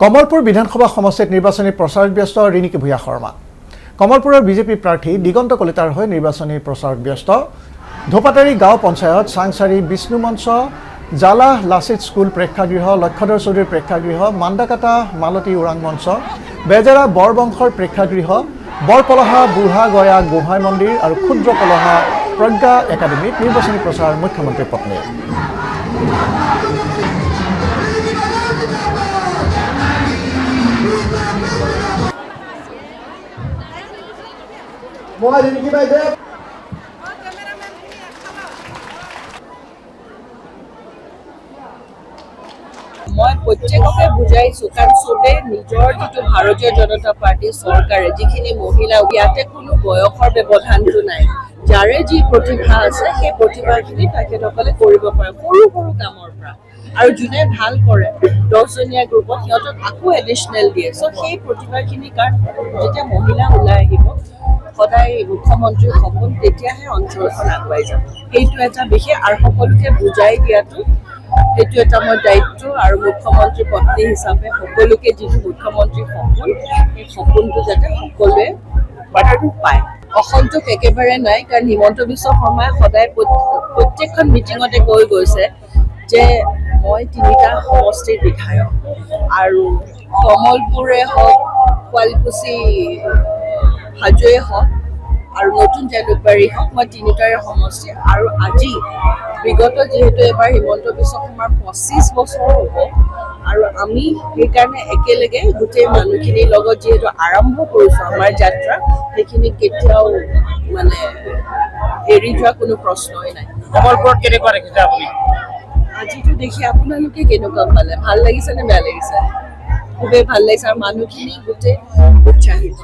কমলপুৰ বিধানসভা সমষ্টিত নিৰ্বাচনী প্ৰচাৰত ব্যস্ত ৰিণিকী ভূঞা শৰ্মা। কমলপুৰৰ বিজেপি প্ৰাৰ্থী দিগন্ত কলিতাৰ হৈ নিৰ্বাচনী প্ৰচাৰত ব্যস্ত। ধোপাতাৰী গাঁও পঞ্চায়ত, চাংচাৰী বিষ্ণু মঞ্চ, জালাহ লাচিত স্কুল প্ৰেক্ষাগৃহ, লক্ষ্যধৰ চৌধুৰীৰ প্ৰেক্ষাগৃহ, মান্দাকাটা মালতী ওৰাং মঞ্চ, বেজেৰা বৰবংশৰ প্ৰেক্ষাগৃহ, বৰপলহা বুঢ়া গয়া গোহাঁই মন্দিৰ আৰু ক্ষুদ্ৰ পলহা প্ৰজ্ঞা একাডেমীত নিৰ্বাচনী প্ৰচাৰ মুখ্যমন্ত্ৰীৰ পত্নী। মই প্ৰত্যেককে বুজাইছো কাৰণ চবে নিজৰ যিটো ভাৰতীয় জনতা পাৰ্টি চৰকাৰে যিখিনি মহিলা ইয়াতে কোনো বয়সৰ ব্যৱধানটো নাই, যাৰে যি প্ৰতিভা আছে সেই প্ৰতিভাখিনি তেখেতসকলে কৰিব পাৰে সৰু সৰু কামৰ পৰা, আৰু যোনে ভাল কৰে 10জনীয়া গ্ৰুপত সিহঁতক আকৌ এডিশ্যনেল দিয়ে। চ' সেই প্ৰতিভাখিনি কাৰণ যেতিয়া মহিলা ওলাই আহিব সদায় মুখ্যমন্ত্ৰীৰ সপোন, তেতিয়াহে অঞ্চলখন আগুৱাই যাব। সেইটো এটা বিশেষ আৰু সকলোকে বুজাই দিয়াটো সেইটো এটা মোৰ দায়িত্ব, আৰু মুখ্যমন্ত্ৰী পত্নী হিচাপে সকলোকে যিটো মুখ্যমন্ত্ৰীৰ সপোন সেই সপোনটো যাতে সকলোৱে বাধাটো পায়। অসন্তোষ একেবাৰে নাই, কাৰণ হিমন্ত বিশ্ব শৰ্মাই সদায় প্ৰত্যেকখন মিটিঙতে কৈ গৈছে যে মই 3টা সমষ্টিৰ বিধায়ক, আৰু কমলপুৰে হওক, শুৱালকুছি হাজোৱে হওক আৰু নতুন জালুকবাৰী হওক, মই 3টাৰে সমষ্টি। আৰু আজি বিগত যিহেতু এবাৰ হিমন্ত বিশ্ব শৰ্মাৰ 25 বছৰ হ'ব, আৰু আমি সেইকাৰণে একেলগে গোটেই মানুহখিনিৰ লগত যিহেতু আৰম্ভ কৰিছোঁ আমাৰ যাত্ৰা, সেইখিনি কেতিয়াও মানে এৰি যোৱা কোনো প্ৰশ্নই নাই। কমলপুৰত কেনেকুৱা দেখিছে আপুনি? আজিতো দেখি আপোনালোকে কেনেকুৱা পালে? ভাল লাগিছে নে বেয়া লাগিছে? খুবেই ভাল লাগিছে, আৰু মানুহখিনি গোটেই উৎসাহিত।